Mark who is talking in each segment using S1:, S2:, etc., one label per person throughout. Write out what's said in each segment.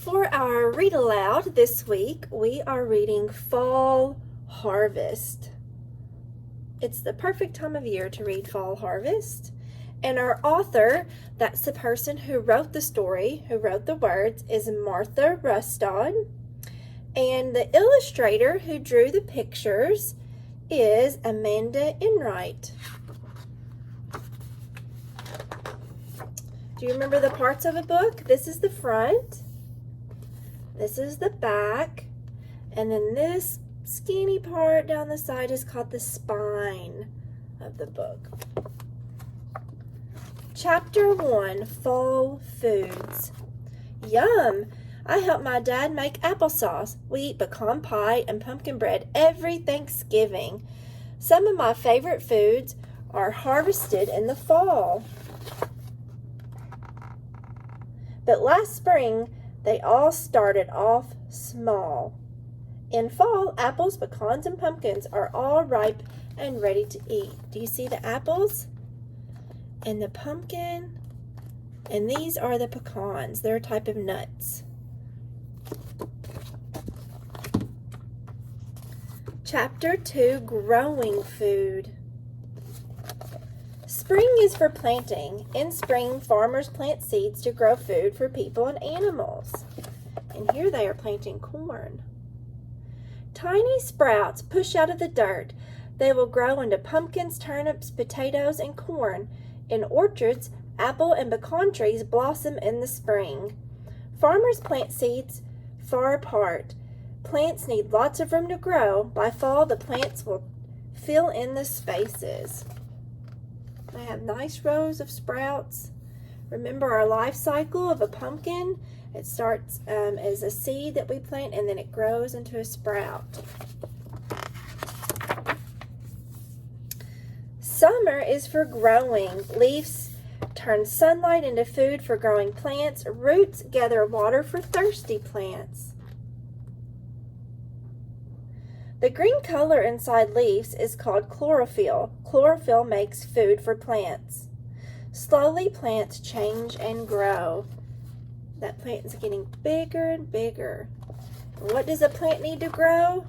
S1: For our Read Aloud this week, we are reading Fall Harvest. It's the perfect time of year to read Fall Harvest. And our author, that's the person who wrote the story, who wrote the words, is Martha Rustad. And the illustrator who drew the pictures is Amanda Enright. Do you remember the parts of a book? This is the front. This is the back, and then this skinny part down the side is called the spine of the book. Chapter 1, Fall Foods. Yum! I help my dad make applesauce. We eat pecan pie and pumpkin bread every Thanksgiving. Some of my favorite foods are harvested in the fall. But last spring, they all started off small. In fall, apples, pecans, and pumpkins are all ripe and ready to eat. Do you see the apples? And the pumpkin? And these are the pecans. They're a type of nuts. Chapter 2, Growing Food. Spring is for planting. In spring, farmers plant seeds to grow food for people and animals. And here they are planting corn. Tiny sprouts push out of the dirt. They will grow into pumpkins, turnips, potatoes, and corn. In orchards, apple and pecan trees blossom in the spring. Farmers plant seeds far apart. Plants need lots of room to grow. By fall, the plants will fill in the spaces. They have nice rows of sprouts. Remember our life cycle of a pumpkin? It starts as a seed that we plant, and then it grows into a sprout. Summer is for growing. Leaves turn sunlight into food for growing plants. Roots gather water for thirsty plants. The green color inside leaves is called chlorophyll. Chlorophyll makes food for plants. Slowly, plants change and grow. That plant is getting bigger and bigger. What does a plant need to grow?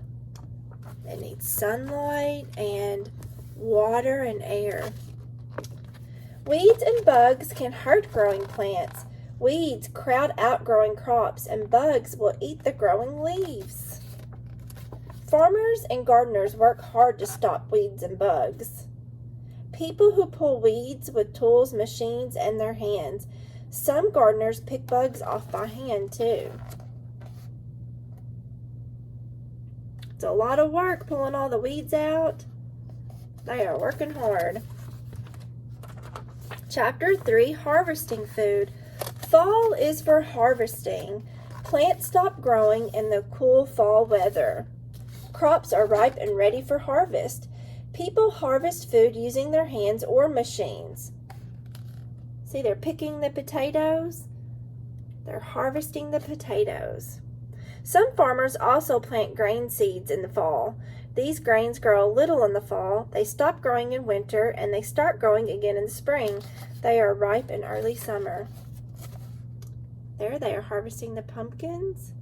S1: It needs sunlight and water and air. Weeds and bugs can hurt growing plants. Weeds crowd out growing crops, and bugs will eat the growing leaves. Farmers and gardeners work hard to stop weeds and bugs. People who pull weeds with tools, machines, and their hands. Some gardeners pick bugs off by hand too. It's a lot of work pulling all the weeds out. They are working hard. Chapter 3, Harvesting Food. Fall is for harvesting. Plants stop growing in the cool fall weather. Crops are ripe and ready for harvest. People harvest food using their hands or machines. See, they're picking the potatoes. They're harvesting the potatoes. Some farmers also plant grain seeds in the fall. These grains grow a little in the fall. They stop growing in winter, and they start growing again in the spring. They are ripe in early summer. There they are harvesting the pumpkins.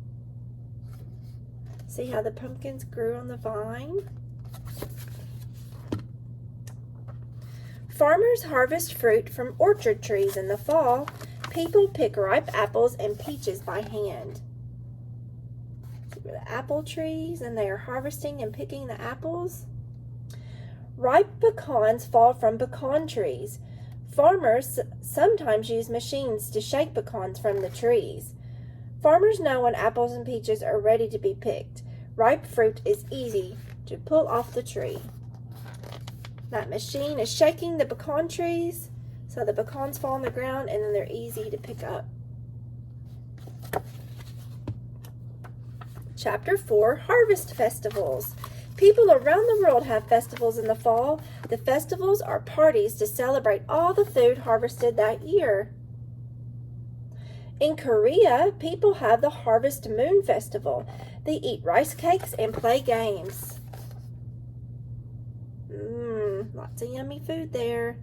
S1: See how the pumpkins grew on the vine? Farmers harvest fruit from orchard trees in the fall. People pick ripe apples and peaches by hand. See the apple trees, and they are harvesting and picking the apples. Ripe pecans fall from pecan trees. Farmers sometimes use machines to shake pecans from the trees. Farmers know when apples and peaches are ready to be picked. Ripe fruit is easy to pull off the tree. That machine is shaking the pecan trees so the pecans fall on the ground, and then they're easy to pick up. Chapter 4, Harvest Festivals. People around the world have festivals in the fall. The festivals are parties to celebrate all the food harvested that year. In Korea, people have the Harvest Moon Festival. They eat rice cakes and play games. Lots of yummy food there.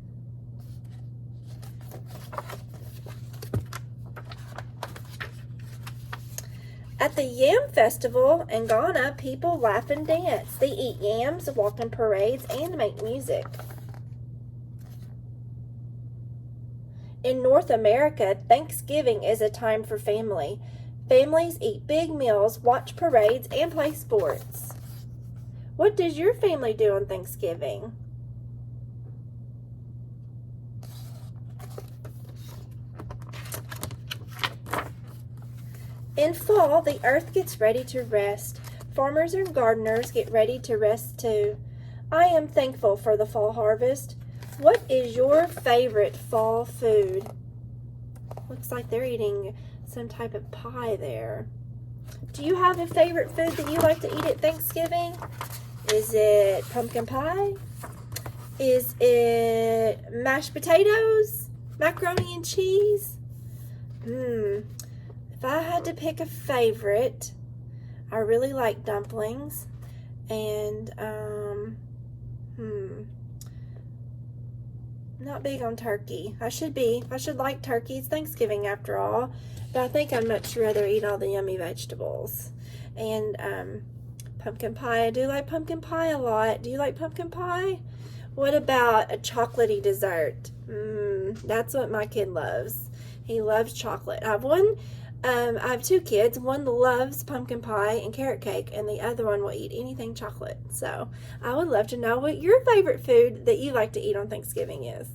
S1: At the Yam Festival in Ghana, people laugh and dance. They eat yams, walk in parades, and make music. In North America, Thanksgiving is a time for family. Families eat big meals, watch parades, and play sports. What does your family do on Thanksgiving? In fall, the earth gets ready to rest. Farmers and gardeners get ready to rest too. I am thankful for the fall harvest. What is your favorite fall food? Looks like they're eating some type of pie there. Do you have a favorite food that you like to eat at Thanksgiving? Is it pumpkin pie? Is it mashed potatoes? Macaroni and cheese? If I had to pick a favorite, I really like dumplings. And, not big on turkey. I should be. I should like turkey. It's Thanksgiving after all. But I think I'd much rather eat all the yummy vegetables. And, pumpkin pie. I do like pumpkin pie a lot. Do you like pumpkin pie? What about a chocolatey dessert? That's what my kid loves. He loves chocolate. I have two kids. One loves pumpkin pie and carrot cake, and the other one will eat anything chocolate. So I would love to know what your favorite food that you like to eat on Thanksgiving is.